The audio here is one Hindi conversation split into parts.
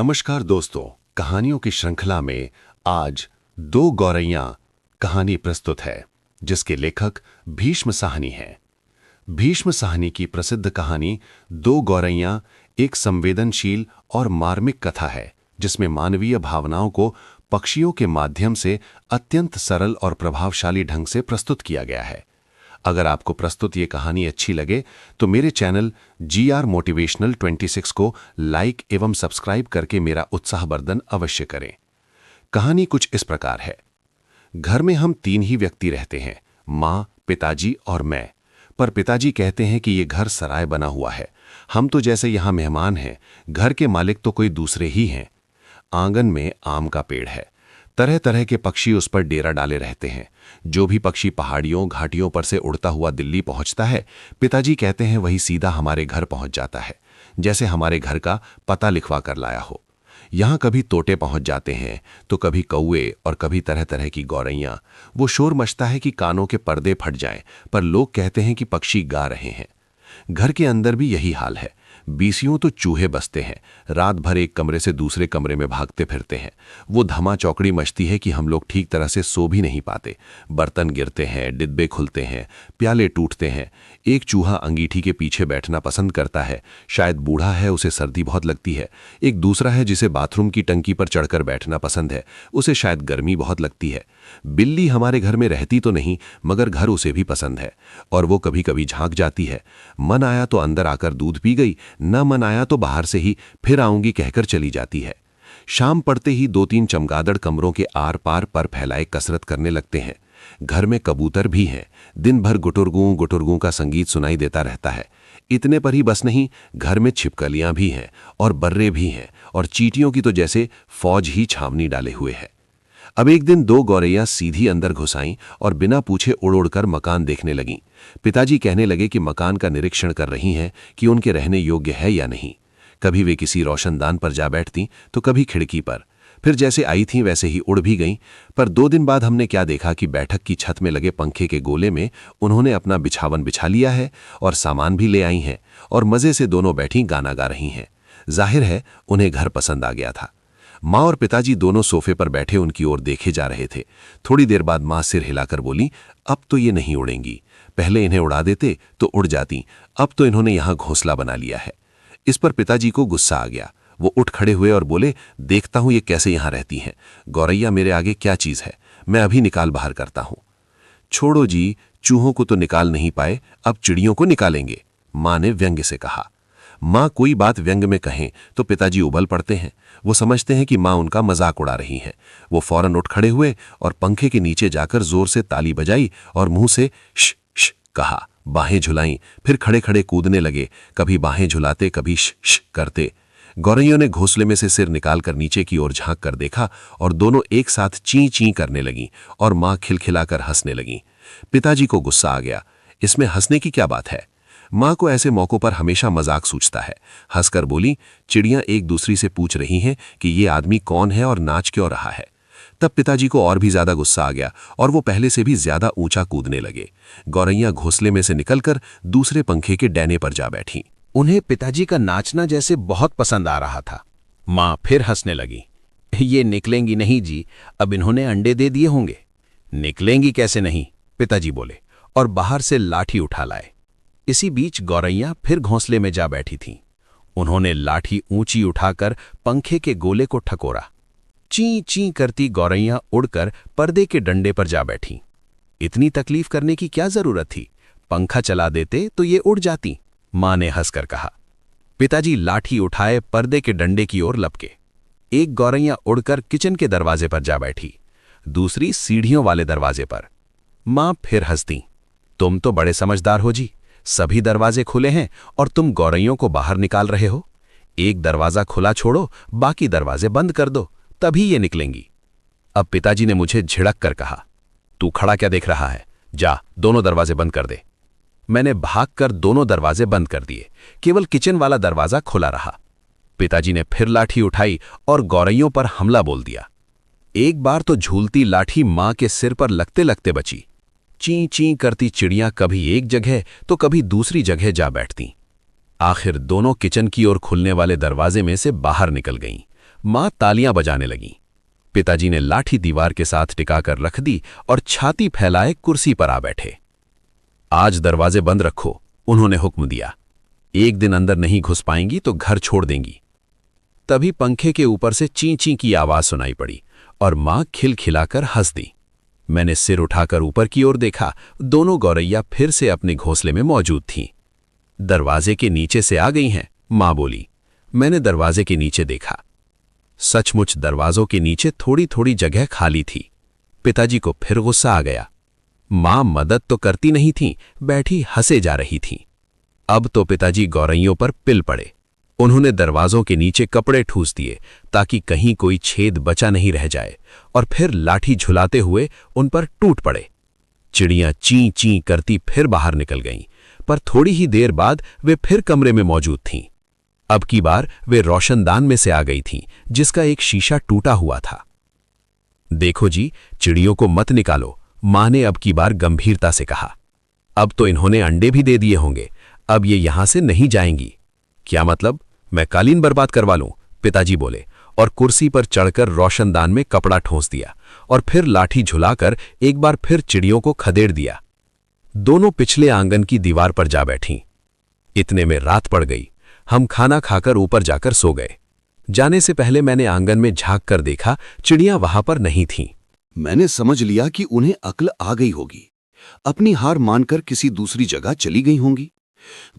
नमस्कार दोस्तों, कहानियों की श्रृंखला में आज दो गौरैयां कहानी प्रस्तुत है जिसके लेखक भीष्म साहनी हैं। भीष्म साहनी की प्रसिद्ध कहानी दो गौरैयां एक संवेदनशील और मार्मिक कथा है जिसमें मानवीय भावनाओं को पक्षियों के माध्यम से अत्यंत सरल और प्रभावशाली ढंग से प्रस्तुत किया गया है। अगर आपको प्रस्तुत ये कहानी अच्छी लगे तो मेरे चैनल GR मोटिवेशनल 26 को लाइक एवं सब्सक्राइब करके मेरा उत्साहवर्धन अवश्य करें। कहानी कुछ इस प्रकार है। घर में हम तीन ही व्यक्ति रहते हैं, माँ, पिताजी और मैं। पर पिताजी कहते हैं कि ये घर सराय बना हुआ है, हम तो जैसे यहाँ मेहमान हैं, घर के मालिक तो कोई दूसरे ही हैं। आंगन में आम का पेड़ है, तरह तरह के पक्षी उस पर डेरा डाले रहते हैं। जो भी पक्षी पहाड़ियों घाटियों पर से उड़ता हुआ दिल्ली पहुंचता है, पिताजी कहते हैं वही सीधा हमारे घर पहुंच जाता है, जैसे हमारे घर का पता लिखवा कर लाया हो। यहाँ कभी तोते पहुंच जाते हैं तो कभी कौए और कभी तरह तरह की गौरैयां। वो शोर मचता है कि कानों के पर्दे फट जाएं, पर लोग कहते हैं कि पक्षी गा रहे हैं। घर के अंदर भी यही हाल है। बीसियों तो चूहे बसते हैं, रात भर एक कमरे से दूसरे कमरे में भागते फिरते हैं। वो धमा चौकड़ी मचती है कि हम लोग ठीक तरह से सो भी नहीं पाते। बर्तन गिरते हैं, डिब्बे खुलते हैं, प्याले टूटते हैं। एक चूहा अंगीठी के पीछे बैठना पसंद करता है, शायद बूढ़ा है, उसे सर्दी बहुत लगती है। एक दूसरा है जिसे बाथरूम की टंकी पर चढ़कर बैठना पसंद है, उसे शायद गर्मी बहुत लगती है। बिल्ली हमारे घर में रहती तो नहीं, मगर घर उसे भी पसंद है और वो कभी कभी झांक जाती है। मन आया तो अंदर आकर दूध पी गई, न मन आया तो बाहर से ही फिर आऊंगी कहकर चली जाती है। शाम पड़ते ही दो तीन चमगादड़ कमरों के आर पार पर फैलाए कसरत करने लगते हैं। घर में कबूतर भी हैं, दिन भर गुटुरगू गुटुरगू का संगीत सुनाई देता रहता है। इतने पर ही बस नहीं, घर में छिपकलियां भी हैं और बर्रे भी हैं और चींटियों की तो जैसे फौज ही छावनी डाले हुए है। अब एक दिन दो गौरैयां सीधी अंदर घुस आईं और बिना पूछे उड़ उड़कर मकान देखने लगीं। पिताजी कहने लगे कि मकान का निरीक्षण कर रही हैं कि उनके रहने योग्य है या नहीं। कभी वे किसी रोशनदान पर जा बैठती तो कभी खिड़की पर, फिर जैसे आई थीं वैसे ही उड़ भी गईं। पर 2 दिन बाद हमने क्या देखा कि बैठक की छत में लगे पंखे के गोले में उन्होंने अपना बिछावन बिछा लिया है और सामान भी ले आई हैं और मजे से दोनों बैठी गाना गा रही हैं। जाहिर है उन्हें घर पसंद आ गया था। माँ और पिताजी दोनों सोफे पर बैठे उनकी ओर देखे जा रहे थे। थोड़ी देर बाद माँ सिर हिलाकर बोली, अब तो ये नहीं उड़ेंगी। पहले इन्हें उड़ा देते तो उड़ जाती, अब तो इन्होंने यहाँ घोंसला बना लिया है। इस पर पिताजी को गुस्सा आ गया। वो उठ खड़े हुए और बोले, देखता हूं ये कैसे यहाँ रहती हैं। गौरैया मेरे आगे क्या चीज है, मैं अभी निकाल बाहर करता हूं। छोड़ो जी, चूहों को तो निकाल नहीं पाए, अब चिड़ियों को निकालेंगे, माँ ने व्यंग्य से कहा। माँ कोई बात व्यंग में कहें तो पिताजी उबल पड़ते हैं। वो समझते हैं कि माँ उनका मजाक उड़ा रही हैं। वो फौरन उठ खड़े हुए और पंखे के नीचे जाकर जोर से ताली बजाई और मुंह से श श कहा। बाहें झुलाईं, फिर खड़े खड़े कूदने लगे, कभी बाहें झुलाते कभी श श करते। गौरैयों ने घोंसले में से सिर निकालकर नीचे की ओर झांक कर देखा और दोनों एक साथ ची ची करने लगीं और माँ खिलखिलाकर हंसने लगीं। पिताजी को गुस्सा आ गया, इसमें हंसने की क्या बात है। माँ को ऐसे मौकों पर हमेशा मजाक सूझता है। हंसकर बोली, चिड़ियां एक दूसरी से पूछ रही हैं कि ये आदमी कौन है और नाच क्यों रहा है। तब पिताजी को और भी ज्यादा गुस्सा आ गया और वो पहले से भी ज्यादा ऊंचा कूदने लगे। गौरैयां घोंसले में से निकलकर दूसरे पंखे के डैने पर जा बैठी। उन्हें पिताजी का नाचना जैसे बहुत पसंद आ रहा था। माँ फिर हंसने लगी, ये निकलेंगी नहीं जी, अब इन्होंने अंडे दे दिए होंगे। निकलेंगी कैसे नहीं, पिताजी बोले और बाहर से लाठी उठा लाए। इसी बीच गौरैयां फिर घोंसले में जा बैठी थीं। उन्होंने लाठी ऊंची उठाकर पंखे के गोले को ठकोरा। ची ची करती गौरैयां उड़कर पर्दे के डंडे पर जा बैठी। इतनी तकलीफ करने की क्या जरूरत थी, पंखा चला देते तो ये उड़ जाती, माँ ने हंसकर कहा। पिताजी लाठी उठाए पर्दे के डंडे की ओर लपके। एक गौरैया उड़कर किचन के दरवाजे पर जा बैठी, दूसरी सीढ़ियों वाले दरवाजे पर। माँ फिर हंसती, तुम तो बड़े समझदार हो जी, सभी दरवाजे खुले हैं और तुम गौरैयों को बाहर निकाल रहे हो। एक दरवाजा खुला छोड़ो, बाकी दरवाजे बंद कर दो, तभी ये निकलेंगी। अब पिताजी ने मुझे झिड़क कर कहा, तू खड़ा क्या देख रहा है, जा दोनों दरवाजे बंद कर दे। मैंने भागकर दोनों दरवाजे बंद कर दिए, केवल किचन वाला दरवाजा खुला रहा। पिताजी ने फिर लाठी उठाई और गौरैयों पर हमला बोल दिया। एक बार तो झूलती लाठी मां के सिर पर लगते लगते बची। ची ची करती चिड़ियां कभी एक जगह तो कभी दूसरी जगह जा बैठतीं। आखिर दोनों किचन की ओर खुलने वाले दरवाजे में से बाहर निकल गईं। मां तालियां बजाने लगीं। पिताजी ने लाठी दीवार के साथ टिकाकर रख दी और छाती फैलाए कुर्सी पर आ बैठे। आज दरवाजे बंद रखो, उन्होंने हुक्म दिया। एक दिन अंदर नहीं घुस पाएंगी तो घर छोड़ देंगी। तभी पंखे के ऊपर से ची ची की आवाज सुनाई पड़ी और मां खिलखिलाकर हंस दी। मैंने सिर उठाकर ऊपर की ओर देखा, दोनों गौरैया फिर से अपने घोंसले में मौजूद थीं। दरवाजे के नीचे से आ गई हैं, मां बोली। मैंने दरवाजे के नीचे देखा। सचमुच दरवाजों के नीचे थोड़ी थोड़ी जगह खाली थी। पिताजी को फिर गुस्सा आ गया। मां मदद तो करती नहीं थीं, बैठी हंसे जा रही थीं। अब तो पिताजी गौरैयों पर पिल पड़े। उन्होंने दरवाजों के नीचे कपड़े ठूस दिए ताकि कहीं कोई छेद बचा नहीं रह जाए, और फिर लाठी झुलाते हुए उन पर टूट पड़े। चिड़ियां ची ची करती फिर बाहर निकल गईं, पर थोड़ी ही देर बाद वे फिर कमरे में मौजूद थीं। अब की बार वे रोशनदान में से आ गई थीं, जिसका एक शीशा टूटा हुआ था। देखो जी, चिड़ियों को मत निकालो, मां ने अब की बार गंभीरता से कहा। अब तो इन्होंने अंडे भी दे दिए होंगे, अब ये यहां से नहीं जाएंगी। क्या मतलब? मैं कालीन बर्बाद करवा लूं? पिताजी बोले और कुर्सी पर चढ़कर रोशनदान में कपड़ा ठोंस दिया और फिर लाठी झुलाकर एक बार फिर चिड़ियों को खदेड़ दिया। दोनों पिछले आंगन की दीवार पर जा बैठीं। इतने में रात पड़ गई। हम खाना खाकर ऊपर जाकर सो गए। जाने से पहले मैंने आंगन में झांक कर देखा, चिड़ियां वहां पर नहीं थीं। मैंने समझ लिया कि उन्हें अक्ल आ गई होगी। अपनी हार मानकर किसी दूसरी जगह चली गई होंगी।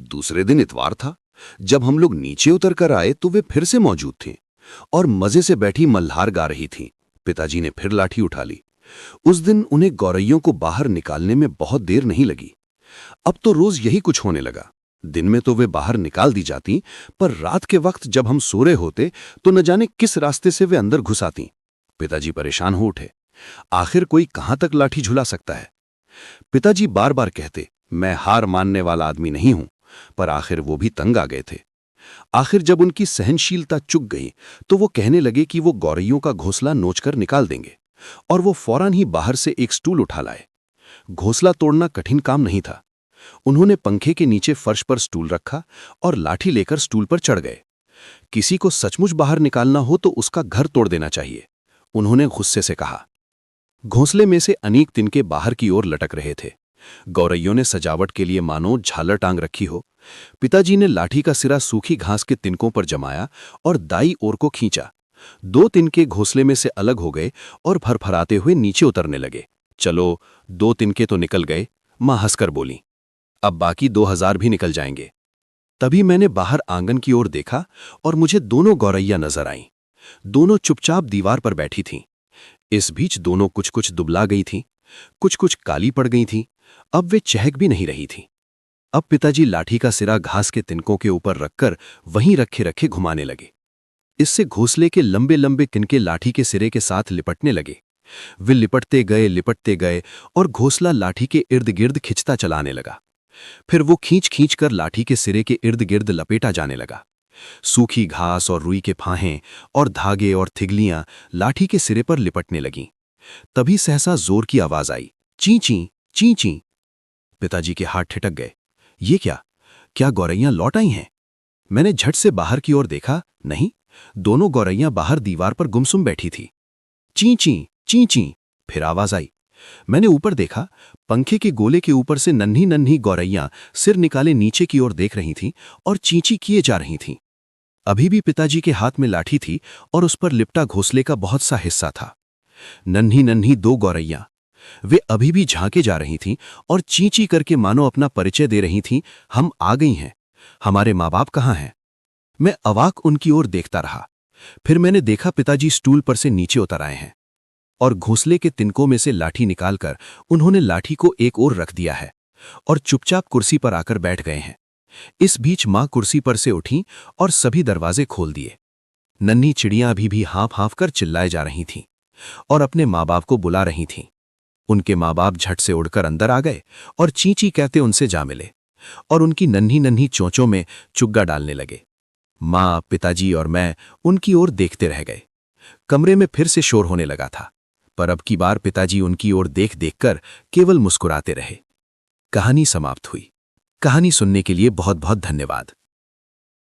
दूसरे दिन इतवार था। जब हम लोग नीचे उतर कर आए तो वे फिर से मौजूद थे और मजे से बैठी मल्हार गा रही थीं। पिताजी ने फिर लाठी उठा ली। उस दिन उन्हें गौरैयों को बाहर निकालने में बहुत देर नहीं लगी। अब तो रोज यही कुछ होने लगा। दिन में तो वे बाहर निकाल दी जाती, पर रात के वक्त जब हम सो रहे होते तो न जाने किस रास्ते से वे अंदर घुस आती। पिताजी परेशान हो उठे। आखिर कोई कहां तक लाठी झुला सकता है? पिताजी बार बार कहते, मैं हार मानने वाला आदमी नहीं हूं, पर आखिर वो भी तंग आ गए थे। आखिर जब उनकी सहनशीलता चुक गई तो वो कहने लगे कि वो गौरैयों का घोंसला नोचकर निकाल देंगे, और वो फौरन ही बाहर से एक स्टूल उठा लाए। घोंसला तोड़ना कठिन काम नहीं था। उन्होंने पंखे के नीचे फर्श पर स्टूल रखा और लाठी लेकर स्टूल पर चढ़ गए। किसी को सचमुच बाहर निकालना हो तो उसका घर तोड़ देना चाहिए, उन्होंने गुस्से से कहा। घोंसले में से अनेक तिनके बाहर की ओर लटक रहे थे। गौरैयों ने सजावट के लिए मानो झालर टांग रखी हो। पिताजी ने लाठी का सिरा सूखी घास के तिनकों पर जमाया और दाई ओर को खींचा। 2 तिनके घोंसले में से अलग हो गए और फरफराते हुए नीचे उतरने लगे। चलो, 2 तिनके तो निकल गए, मां हंसकर बोली। अब बाकी 2000 भी निकल जाएंगे। तभी मैंने बाहर आंगन की ओर देखा और मुझे दोनों गौरैया नजर आईं। दोनों चुपचाप दीवार पर बैठी थीं। इस बीच दोनों कुछ कुछ दुबला गई थीं, कुछ कुछ काली पड़ गई थीं। अब वे चहक भी नहीं रही थीं। अब पिताजी लाठी का सिरा घास के तिनकों के ऊपर रखकर वहीं रखे रखे घुमाने लगे। इससे घोंसले के लंबे लंबे तिनके लाठी के सिरे के साथ लिपटने लगे। वे लिपटते गए और घोंसला लाठी के इर्द गिर्द खिंचता चलाने लगा। फिर वो खींच खींच कर लाठी के सिरे के इर्द गिर्द लपेटा जाने लगा। सूखी घास और रुई के फाहें और धागे और थिगलियां लाठी के सिरे पर लिपटने लगीं। तभी सहसा जोर की आवाज आई, ची ची ची ची। पिताजी के हाथ ठिठक गए। ये क्या गौरैयां लौट आई हैं? मैंने झट से बाहर की ओर देखा। नहीं, दोनों गौरैयां बाहर दीवार पर गुमसुम बैठी थी। ची ची ची ची, फिर आवाज आई। मैंने ऊपर देखा। पंखे के गोले के ऊपर से नन्ही नन्ही गौरैयां सिर निकाले नीचे की ओर देख रही थीं और चींची किए जा रही थीं। अभी भी पिताजी के हाथ में लाठी थी और उस पर लिपटा घोंसले का बहुत सा हिस्सा था। नन्ही नन्ही 2 गौरैयां, वे अभी भी झांके जा रही थीं और चींची करके मानो अपना परिचय दे रही थीं। हम आ गई हैं, हमारे माँ बाप कहाँ हैं? मैं अवाक उनकी ओर देखता रहा। फिर मैंने देखा पिताजी स्टूल पर से नीचे उतर आए हैं और घोंसले के तिनकों में से लाठी निकालकर उन्होंने लाठी को एक ओर रख दिया है और चुपचाप कुर्सी पर आकर बैठ गए हैं। इस बीच मां कुर्सी पर से उठी और सभी दरवाजे खोल दिए। नन्ही चिड़ियां अभी भी हाँफ हाँफ कर चिल्लाए जा रही थीं और अपने माँ बाप को बुला रही थीं। उनके माँ बाप झट से उड़कर अंदर आ गए और चींची कहते उनसे जा मिले और उनकी नन्ही नन्ही चोंचों में चुग्गा डालने लगे। माँ, पिताजी और मैं उनकी ओर देखते रह गए। कमरे में फिर से शोर होने लगा था, पर अब की बार पिताजी उनकी ओर देख देखकर केवल मुस्कुराते रहे। कहानी समाप्त हुई। कहानी सुनने के लिए बहुत बहुत धन्यवाद।